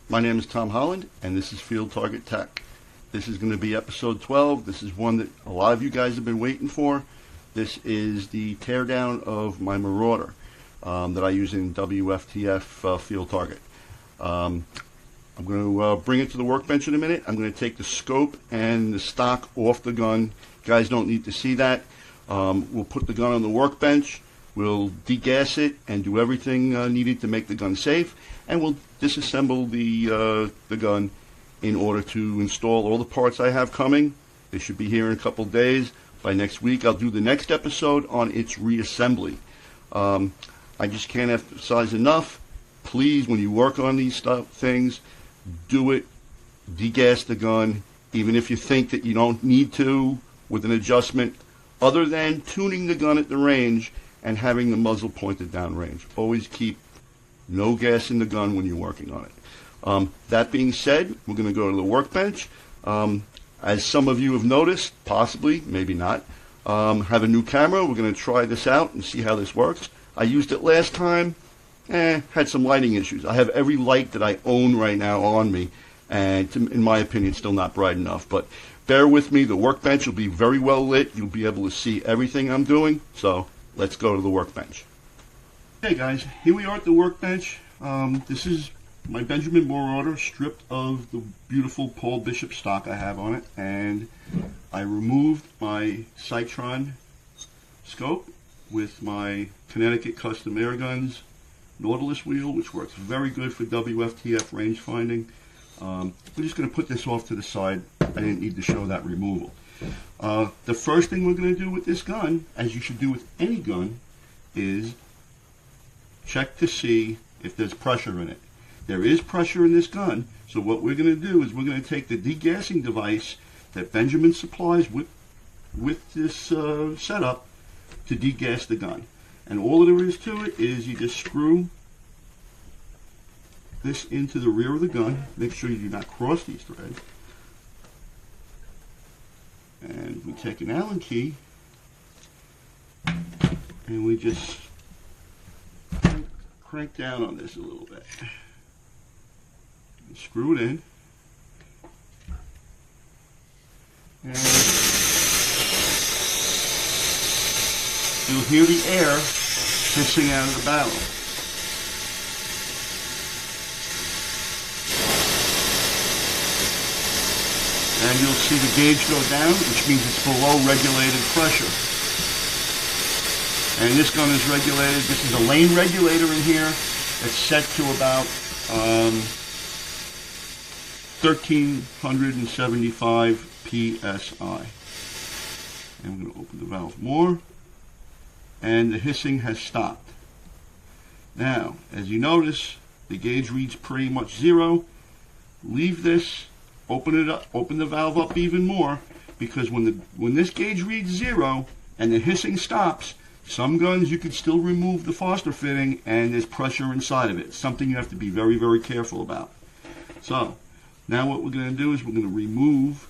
My name is Tom Holland, and this is Field Target Tech. This is going to be episode 12. This is one that a lot of you guys have been waiting for. This is the teardown of my Marauder that I use in WFTF Field Target. I'm going to bring it to the workbench in a minute. I'm going to take the scope and the stock off the gun. You guys don't need to see that. We'll put the gun on the workbench. We'll degas it and do everything needed to make the gun safe, and we'll disassemble the gun in order to install all the parts I have coming. They should be here in a couple days. By next week, I'll do the next episode on its reassembly. I just can't emphasize enough. Please, when you work on these things, do it. Degas the gun, even if you think that you don't need to with an adjustment, other than tuning the gun at the range and having the muzzle pointed down range. Always keep no gas in the gun when you're working on it. That being said, we're going to go to the workbench. As some of you have noticed, possibly, maybe not, have a new camera. We're going to try this out and see how this works. I used it last time, had some lighting issues. I have every light that I own right now on me, and in my opinion, still not bright enough. But bear with me, the workbench will be very well lit. You'll be able to see everything I'm doing, so let's go to the workbench. Okay guys, here we are at the workbench. This is my Benjamin Marauder stripped of the beautiful Paul Bishop stock I have on it, and I removed my Citron scope with my Connecticut Custom Air Guns Nautilus wheel, which works very good for WFTF range finding. We're just going to put this off to the side. I didn't need to show that removal. The first thing we're going to do with this gun, as you should do with any gun, is check to see if there's pressure in it. There is pressure in this gun, so what we're going to do is we're going to take the degassing device that Benjamin supplies with this setup to degas the gun. And all there is to it is you just screw this into the rear of the gun. Make sure you do not cross these threads. And we take an Allen key and we just crank down on this a little bit. And screw it in. And you'll hear the air hissing out of the barrel. And you'll see the gauge go down, which means it's below regulated pressure. And this gun is regulated. This is a lane regulator in here. It's set to about 1375 psi. And we're going to open the valve more. And the hissing has stopped. Now, as you notice, the gauge reads pretty much zero. Leave this. Open it up, open the valve up even more, because when this gauge reads zero and the hissing stops, some guns you could still remove the Foster fitting and there's pressure inside of it. It's something you have to be very, very careful about. So, now what we're going to do is we're going to remove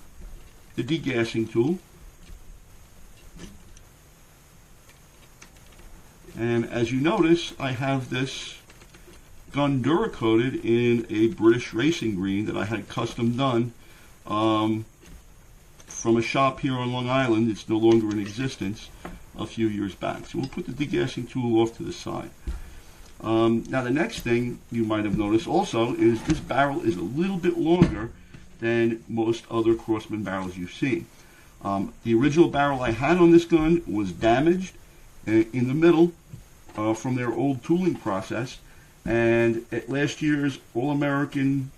the degassing tool. And as you notice, I have this gun Duracoated in a British racing green that I had custom done from a shop here on Long Island. It's no longer in existence, a few years back. So we'll put the degassing tool off to the side. Now the next thing you might have noticed also is this barrel is a little bit longer than most other Crosman barrels you've seen. The original barrel I had on this gun was damaged in the middle from their old tooling process. And at last year's Crosman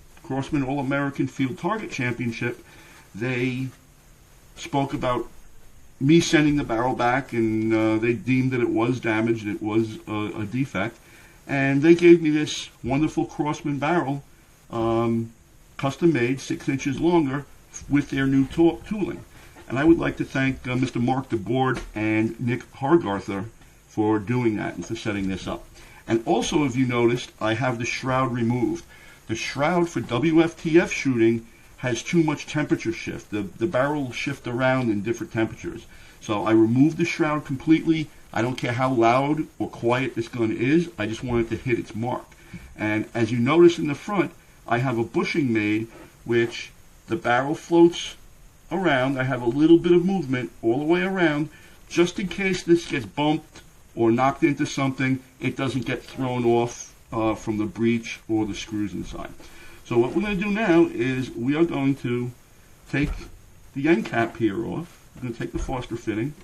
All-American Field Target Championship, they spoke about me sending the barrel back, and they deemed that it was damaged, it was a defect. And they gave me this wonderful Crosman barrel, custom made, 6 inches longer, with their new tooling. And I would like to thank Mr. Mark DeBoard and Nick Hargarther for doing that and for setting this up. And also, if you noticed, I have the shroud removed. The shroud for WFTF shooting has too much temperature shift. The barrel will shift around in different temperatures. So I removed the shroud completely. I don't care how loud or quiet this gun is. I just want it to hit its mark. And as you notice in the front, I have a bushing made, which the barrel floats around. I have a little bit of movement all the way around, just in case this gets bumped or knocked into something, it doesn't get thrown off from the breech or the screws inside. So what we're going to do now is we are going to take the end cap here off. We're going to take the Foster fitting,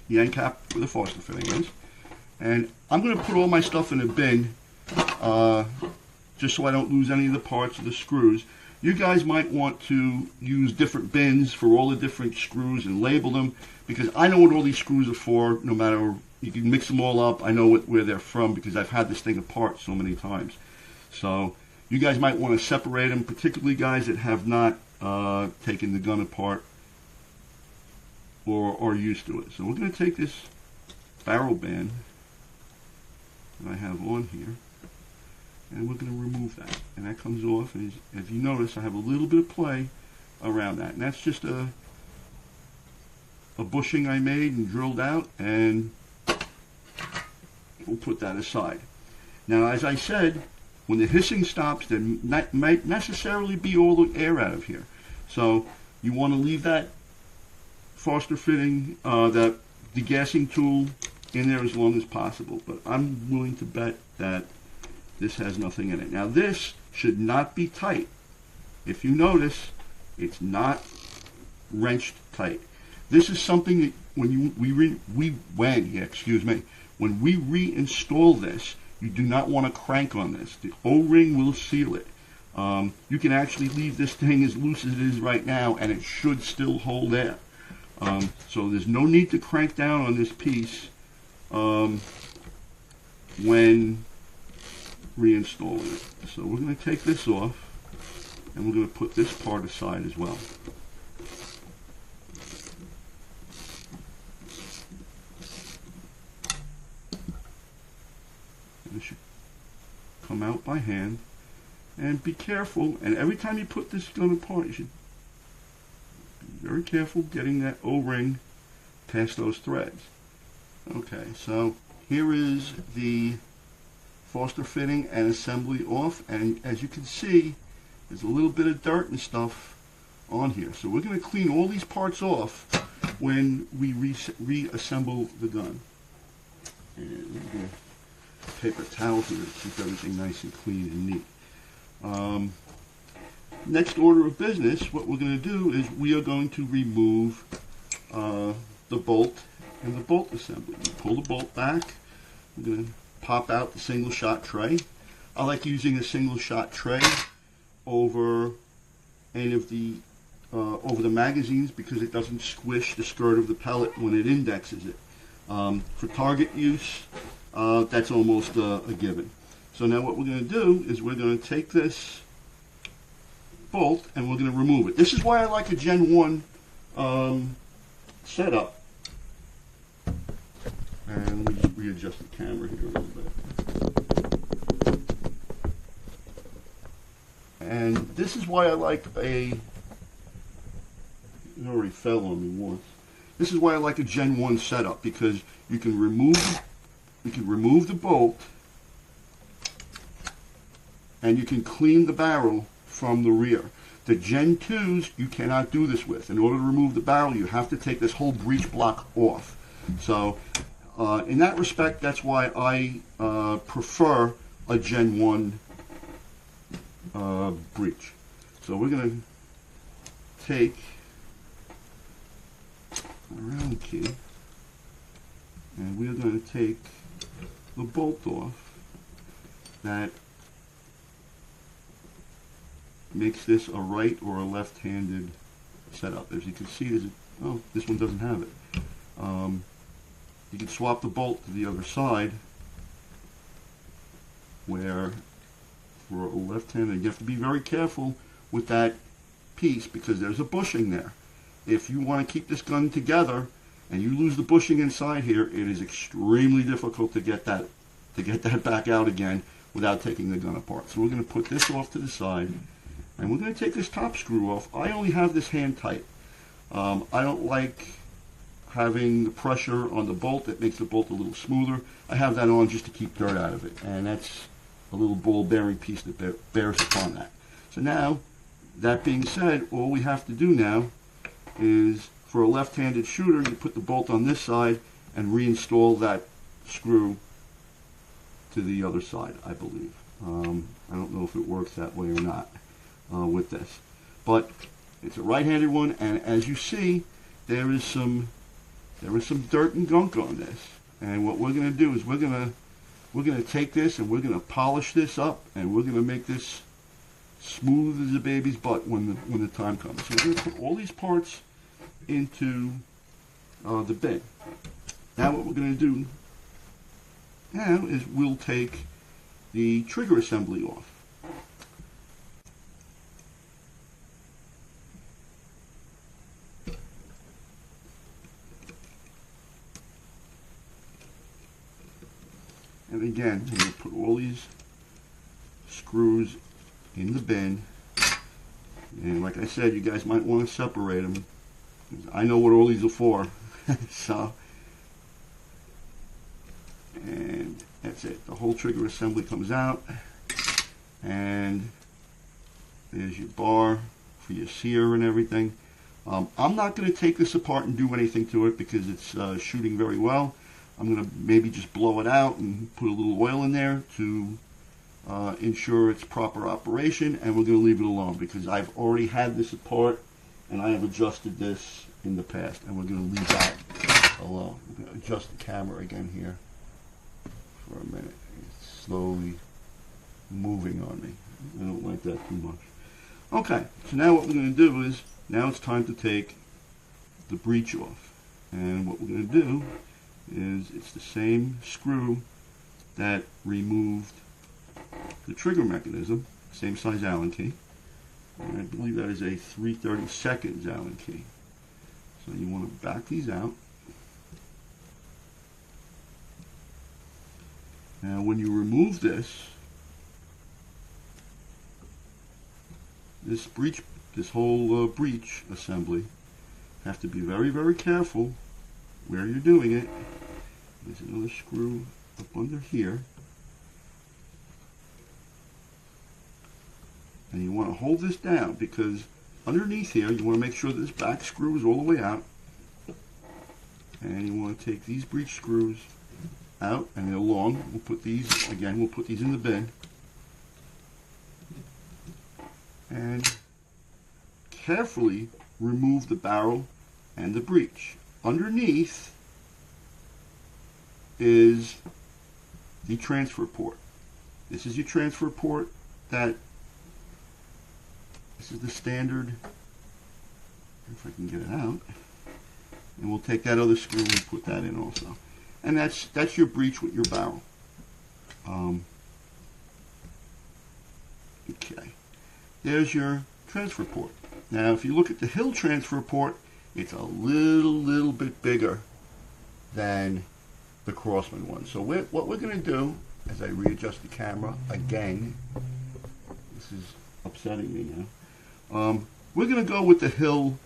the end cap where the Foster fitting is, and I'm going to put all my stuff in a bin just so I don't lose any of the parts of the screws. You guys might want to use different bins for all the different screws and label them, because I know what all these screws are for. No matter, you can mix them all up. I know where they're from because I've had this thing apart so many times. So you guys might want to separate them, particularly guys that have not taken the gun apart or are used to it. So we're going to take this barrel band that I have on here, and we're going to remove that, and that comes off. And as you notice, I have a little bit of play around that, and that's just a bushing I made and drilled out, and we'll put that aside. Now, as I said, when the hissing stops, there might necessarily be all the air out of here, so you want to leave that Foster fitting, that degassing tool in there as long as possible, but I'm willing to bet that this has nothing in it. Now this should not be tight. If you notice, it's not wrenched tight. This is something that when we reinstall this, you do not want to crank on this. The O-ring will seal it. You can actually leave this thing as loose as it is right now, and it should still hold air. So there's no need to crank down on this piece when reinstalling it. So we're going to take this off, and we're going to put this part aside as well. And this should come out by hand, and be careful, and every time you put this gun apart, you should be very careful getting that O-ring past those threads. Okay, so here is the Foster fitting and assembly off, and as you can see, there's a little bit of dirt and stuff on here. So we're going to clean all these parts off when we reassemble the gun. And we're going to paper towel here to keep everything nice and clean and neat. Next order of business, what we're going to do is we are going to remove the bolt and the bolt assembly. We pull the bolt back. We're going to pop out the single shot tray. I like using a single shot tray over any of the over the magazines because it doesn't squish the skirt of the pellet when it indexes it. For target use, that's almost a given. So now what we're going to do is we're going to take this bolt and we're going to remove it. This is why I like a Gen 1 setup. And let me just readjust the camera here a little bit. And this is why I like it already fell on me once. This is why I like a Gen 1 setup, because you can remove the bolt and you can clean the barrel from the rear. The Gen 2s you cannot do this with. In order to remove the barrel, you have to take this whole breech block off. So in that respect, that's why I prefer a Gen 1 breech. So we're going to take a round key, and we're going to take the bolt off that makes this a right or a left-handed setup. As you can see, this one doesn't have it. You can swap the bolt to the other side, where for a left-handed, you have to be very careful with that piece because there's a bushing there. If you want to keep this gun together and you lose the bushing inside here, it is extremely difficult to get that back out again without taking the gun apart. So we're going to put this off to the side, and we're going to take this top screw off. I only have this hand tight. I don't like having the pressure on the bolt. That makes the bolt a little smoother. I have that on just to keep dirt out of it, and that's a little ball bearing piece that bears upon that. So now, that being said, all we have to do now is, for a left-handed shooter, you put the bolt on this side and reinstall that screw to the other side, I believe. I don't know if it works that way or not with this. But it's a right-handed one, and as you see, there is some dirt and gunk on this. And what we're going to do is we're going to take this and we're going to polish this up, and we're going to make this smooth as a baby's butt when the time comes. So we're going to put all these parts into the bin. Now what we're going to do now is we'll take the trigger assembly off. And again, we're going to put all these screws in the bin. And like I said, you guys might want to separate them. I know what all these are for. So, and that's it. The whole trigger assembly comes out. And there's your bar for your sear and everything. I'm not going to take this apart and do anything to it because it's shooting very well. I'm going to maybe just blow it out and put a little oil in there to ensure its proper operation, and we're going to leave it alone because I've already had this apart and I have adjusted this in the past, and we're going to leave that alone. I'm going to adjust the camera again here for a minute. It's slowly moving on me. I don't like that too much. Okay, so now what we're going to do is, now it's time to take the breech off. And what we're going to do is, it's the same screw that removed the trigger mechanism, same size Allen key. And I believe that is a 3/32 Allen key. So you want to back these out. Now when you remove this whole breech assembly, you have to be very, very careful where you're doing it. There's another screw up under here. And you want to hold this down because underneath here you want to make sure that this back screw is all the way out. And you want to take these breech screws out and they're long. We'll put these, again, we'll put these in the bin. And carefully remove the barrel and the breech. Underneath is the transfer port. This is your transfer port. This is the standard, if I can get it out. And we'll take that other screw and put that in also. And that's your breech with your barrel. Okay. There's your transfer port. Now if you look at the Hill transfer port, it's a little bit bigger than the Crossman one. So what we're going to do, as I readjust the camera again, this is upsetting me now. We're going to go with the Hill.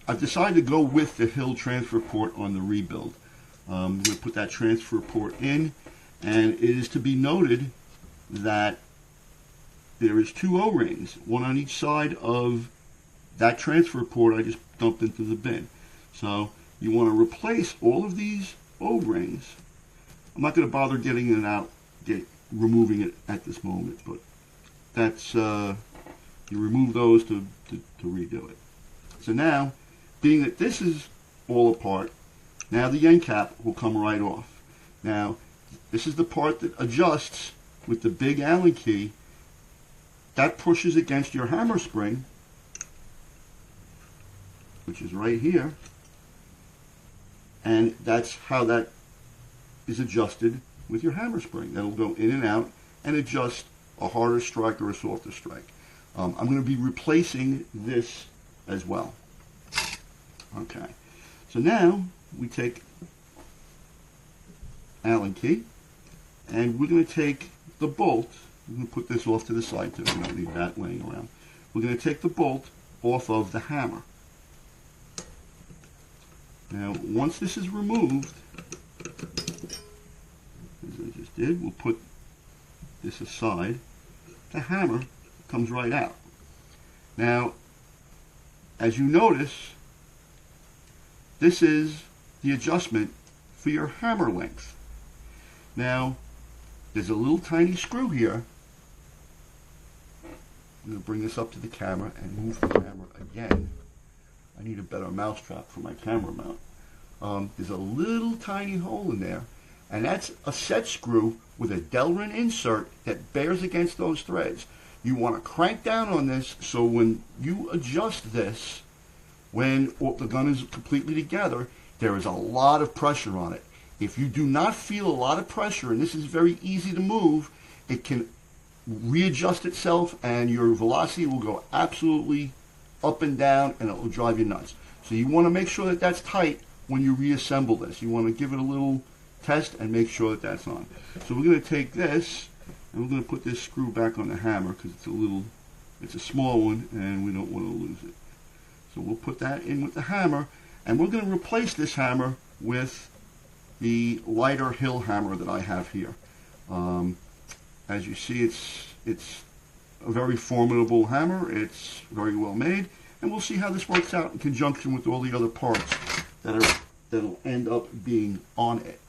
I've decided to go with the Hill transfer port on the rebuild. I'm going to put that transfer port in, and it is to be noted that there is 2 O-rings, one on each side of that transfer port I just dumped into the bin. So you want to replace all of these O-rings. I'm not going to bother getting it out, removing it at this moment, but that's you remove those to redo it. So now, being that this is all apart, now the end cap will come right off. Now, this is the part that adjusts with the big Allen key. That pushes against your hammer spring, which is right here, and that's how that is adjusted with your hammer spring. That'll go in and out and adjust a harder strike or a softer strike. I'm going to be replacing this as well. Okay, so now we take Allen key, and we're going to take the bolt. I'm going to put this off to the side too. We don't need that laying around. We're going to take the bolt off of the hammer. Now, once this is removed, as I just did, we'll put this aside, the hammer comes right out. Now, as you notice, this is the adjustment for your hammer length. Now, there's a little tiny screw here. I'm going to bring this up to the camera and move the camera again. I need a better mousetrap for my camera mount. There's a little tiny hole in there, and that's a set screw with a Delrin insert that bears against those threads. You want to crank down on this so when you adjust this, when the gun is completely together, there is a lot of pressure on it. If you do not feel a lot of pressure, and this is very easy to move, it can readjust itself and your velocity will go absolutely up and down and it will drive you nuts. So you want to make sure that that's tight when you reassemble this. You want to give it a little test and make sure that that's on. So we're going to take this and we're going to put this screw back on the hammer because it's a small one and we don't want to lose it. So we'll put that in with the hammer, and we're going to replace this hammer with the lighter hill hammer that I have here. As you see, it's a very formidable hammer. It's very well made, and we'll see how this works out in conjunction with all the other parts that'll end up being on it.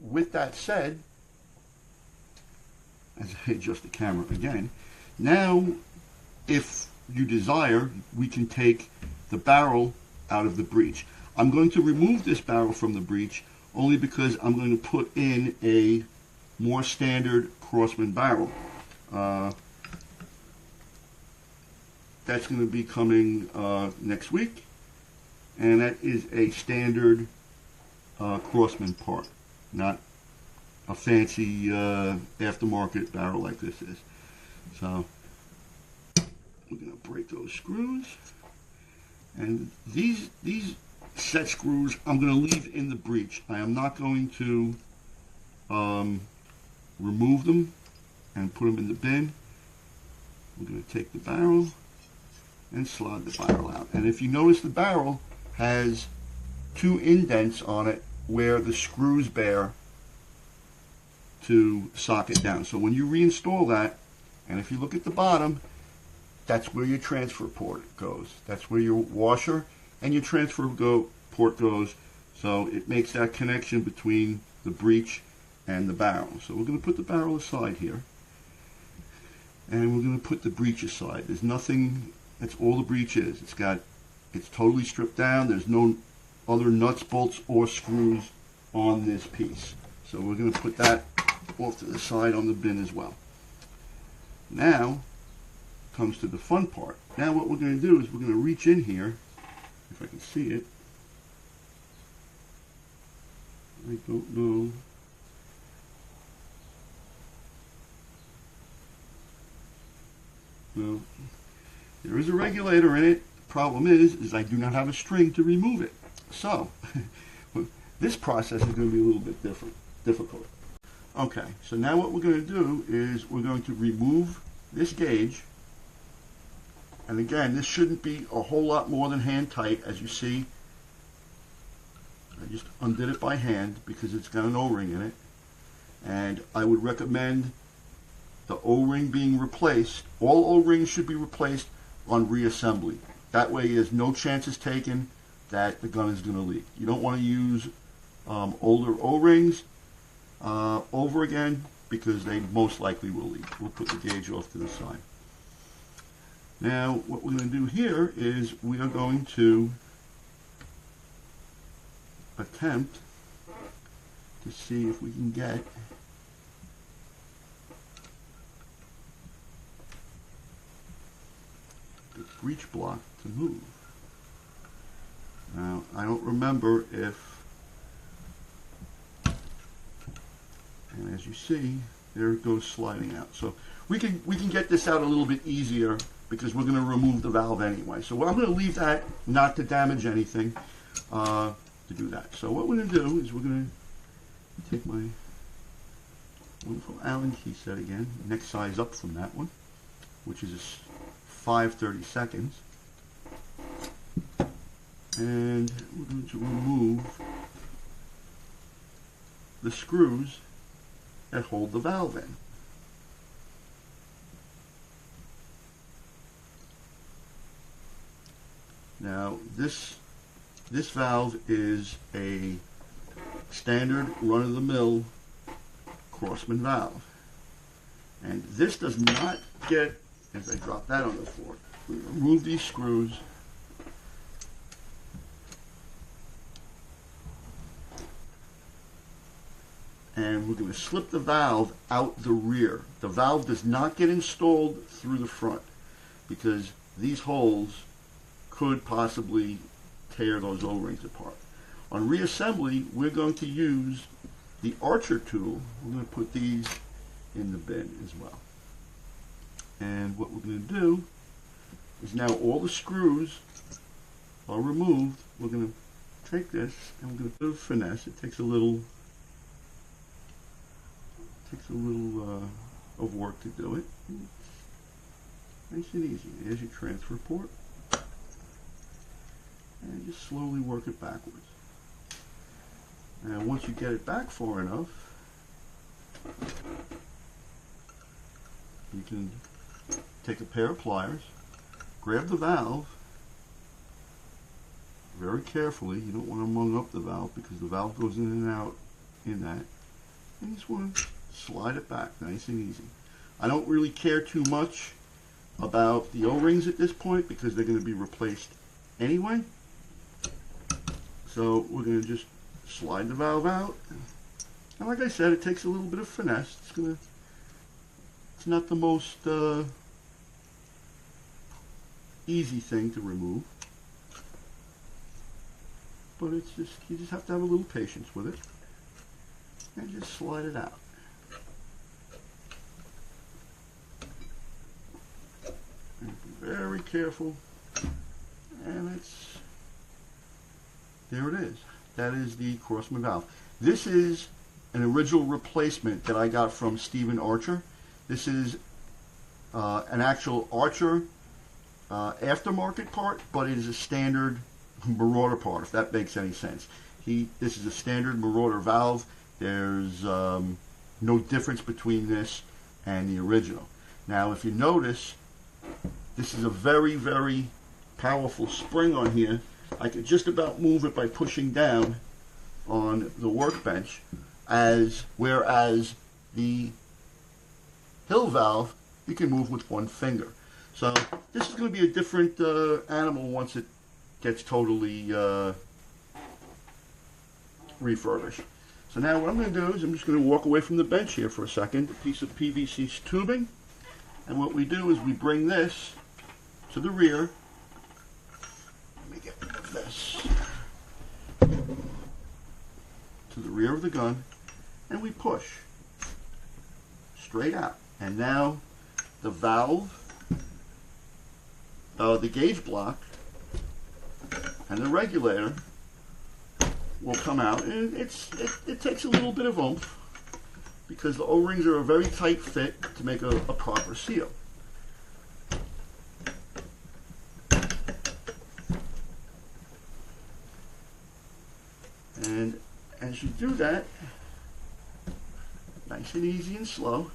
With that said, as I adjust the camera again, now if you desire, we can take the barrel out of the breech. I'm going to remove this barrel from the breech only because I'm going to put in a more standard Crossman barrel. That's going to be coming next week, and that is a standard Crossman part, not a fancy aftermarket barrel like this is. So we're going to break those screws, and these set screws I'm going to leave in the breech. I am not going to remove them and put them in the bin. We're going to take the barrel and slide the barrel out. And if you notice, the barrel has two indents on it where the screws bear to socket down. So when you reinstall that, and if you look at the bottom, that's where your transfer port goes. That's where your washer and your transfer port goes. So it makes that connection between the breech and the barrel. So we're going to put the barrel aside here, and we're going to put the breech aside. There's nothing. That's all the breech is. It's totally stripped down. There's no other nuts, bolts, or screws on this piece. So we're going to put that off to the side on the bin as well. Now comes to the fun part. Now what we're going to do is we're going to reach in here, if I can see it. I don't know. Well, there is a regulator in it. The problem is I do not have a string to remove it. So this process is going to be a little bit difficult. Okay, so now what we're going to do is we're going to remove this gauge. And again, this shouldn't be a whole lot more than hand tight. As you see, I just undid it by hand because it's got an O-ring in it. And I would recommend the O-ring being replaced. All O-rings should be replaced on reassembly. That way there's no chances taken that the gun is going to leak. You don't want to use older O-rings over again because they most likely will leak. We'll put the gauge off to the side. Now what we're going to do here is we are going to attempt to see if we can get the breech block to move. Now I don't remember if, and as you see, there it goes sliding out. So we can get this out a little bit easier because we're going to remove the valve anyway. So I'm going to leave that not to damage anything to do that. So what we're going to do is we're going to take my wonderful Allen key set again, next size up from that one, which is 5/32, and we're going to remove the screws that hold the valve in. Now this valve is a standard run-of-the-mill Crossman valve, and this does not get, as I drop that on the floor, we remove these screws, and we're going to slip the valve out the rear. The valve does not get installed through the front because these holes could possibly tear those O-rings apart. On reassembly, we're going to use the Archer tool. We're going to put these in the bin as well. And what we're going to do is, now all the screws are removed, we're going to take this and we're going to do a finesse. It takes a little of work to do it. Nice and easy. There's your transfer port. And just slowly work it backwards. And once you get it back far enough, you can take a pair of pliers, grab the valve very carefully. You don't want to mung up the valve because the valve goes in and out in that. And you just want to slide it back nice and easy. I don't really care too much about the O-rings at this point because they're going to be replaced anyway. So we're going to just slide the valve out. And like I said, it takes a little bit of finesse. It's not the most easy thing to remove, but it's just, you just have to have a little patience with it and just slide it out. And be very careful, and there it is. That is the Crossman valve. This is an original replacement that I got from Stephen Archer. This is an actual Archer aftermarket part, but it is a standard Marauder part, if that makes any sense. This is a standard Marauder valve. There's no difference between this and the original. Now, if you notice, this is a very, very powerful spring on here. I could just about move it by pushing down on the workbench, whereas the Hill valve you can move with one finger. So this is going to be a different animal once it gets totally refurbished. So now what I'm going to do is I'm just going to walk away from the bench here for a second, a piece of PVC tubing, and what we do is we bring this to the rear. Let me get rid of this. To the rear of the gun, and we push straight out. And now the valve, the gauge block, and the regulator will come out, and it takes a little bit of oomph because the O-rings are a very tight fit to make a proper seal. And as you do that, nice and easy and slow,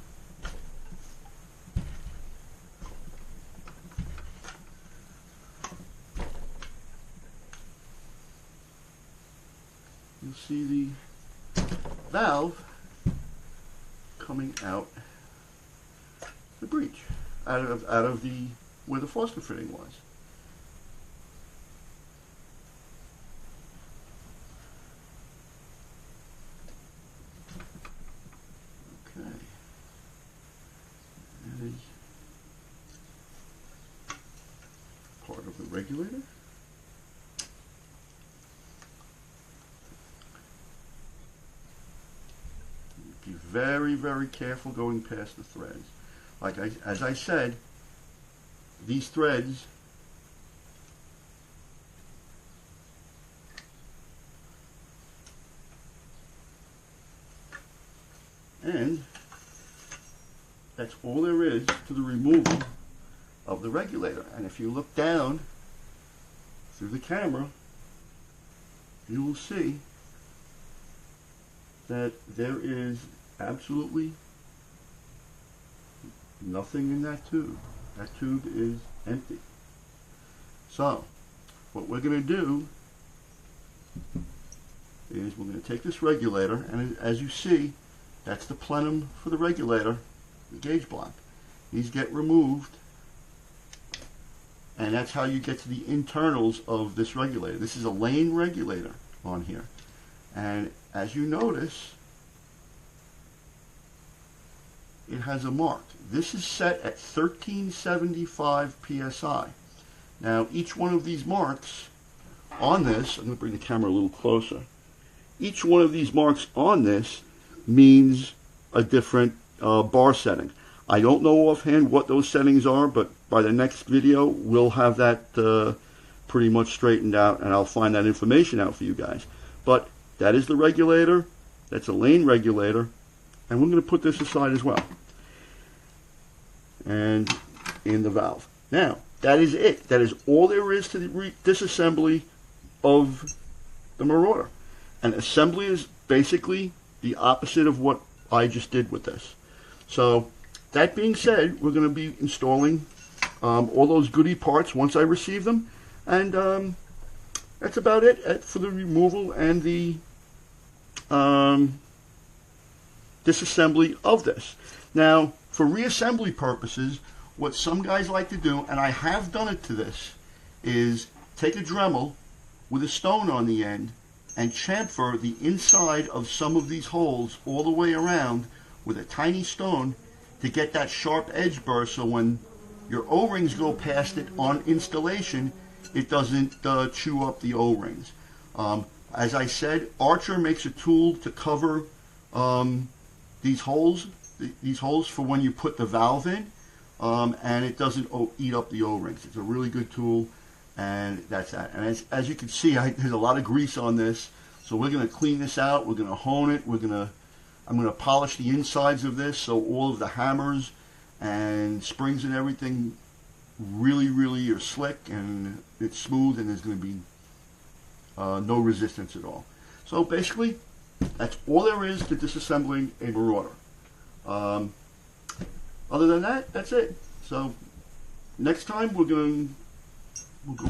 you'll see the valve coming out the breech, out of the where the Foster fitting was. Okay. And part of the regulator. Be very, very careful going past the threads. As I said, these threads and that's all there is to the removal of the regulator. And if you look down through the camera, you will see that there is absolutely nothing in that tube. That tube is empty. So, what we're going to do is we're going to take this regulator, and as you see, that's the plenum for the regulator, the gauge block. These get removed, and that's how you get to the internals of this regulator. This is a lane regulator on here, and as you notice, it has a mark. This is set at 1375 psi. Now, each one of these marks on this, I'm going to bring the camera a little closer. Each one of these marks on this means a different bar setting. I don't know offhand what those settings are, but by the next video, we'll have that pretty much straightened out, and I'll find that information out for you guys. But that is the regulator. That's a lane regulator, and we're going to put this aside as well. And in the valve. Now, that is it. That is all there is to the disassembly of the Marauder. And assembly is basically the opposite of what I just did with this. So, that being said, we're going to be installing all those goodie parts once I receive them. And that's about it for the removal and the disassembly of this. Now, for reassembly purposes, what some guys like to do, and I have done it to this, is take a Dremel with a stone on the end and chamfer the inside of some of these holes all the way around with a tiny stone to get that sharp edge burr, so when your O-rings go past it on installation, it doesn't chew up the O-rings. As I said, Archer makes a tool to cover these holes for when you put the valve in, and it doesn't eat up the O-rings. It's a really good tool, and that's that. And as you can see, there's a lot of grease on this, so we're going to clean this out. We're going to hone it. I'm going to polish the insides of this so all of the hammers and springs and everything really are slick and it's smooth, and there's going to be no resistance at all. So basically, that's all there is to disassembling a Marauder. Other than that, that's it. So next time we'll go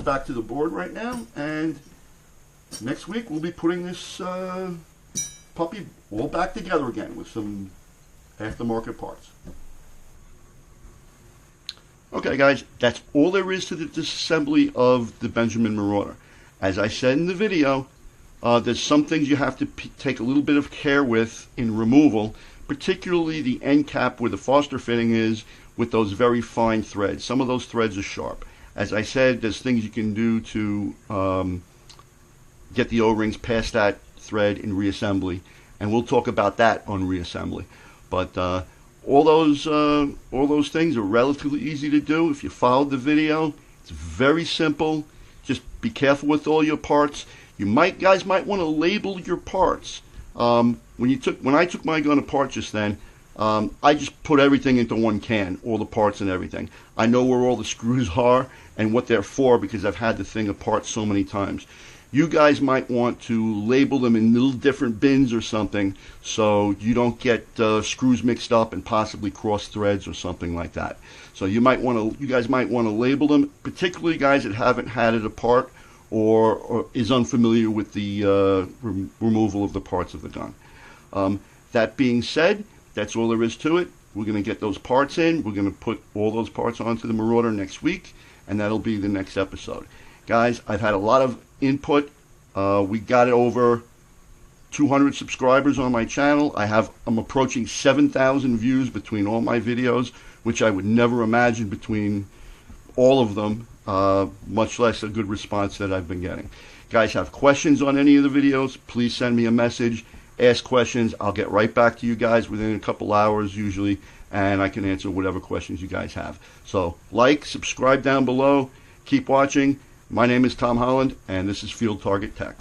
back to the board right now, and next week we'll be putting this puppy all back together again with some aftermarket parts. Okay guys, that's all there is to the disassembly of the Benjamin Marauder. As I said in the video, there's some things you have to take a little bit of care with in removal, particularly the end cap where the Foster fitting is with those very fine threads. Some of those threads are sharp. As I said, there's things you can do to get the O-rings past that thread in reassembly, and we'll talk about that on reassembly. But all those things are relatively easy to do if you followed the video. It's very simple. Just be careful with all your parts. Guys might want to label your parts. When I took my gun apart just then, I just put everything into one can, all the parts and everything. I know where all the screws are and what they're for because I've had the thing apart so many times. You guys might want to label them in little different bins or something so you don't get screws mixed up and possibly cross threads or something like that. So you guys might want to label them, particularly guys that haven't had it apart or is unfamiliar with the removal of the parts of the gun. That being said, that's all there is to it. We're going to get those parts in. We're going to put all those parts onto the Marauder next week, and that'll be the next episode. Guys, I've had a lot of input. We got over 200 subscribers on my channel. I'm approaching 7,000 views between all my videos, which I would never imagine between all of them, much less a good response that I've been getting. Guys, have questions on any of the videos, please send me a message. Ask questions. I'll get right back to you guys within a couple hours usually, and I can answer whatever questions you guys have. So like, subscribe down below, keep watching. My name is Tom Holland, and this is Field Target Tech.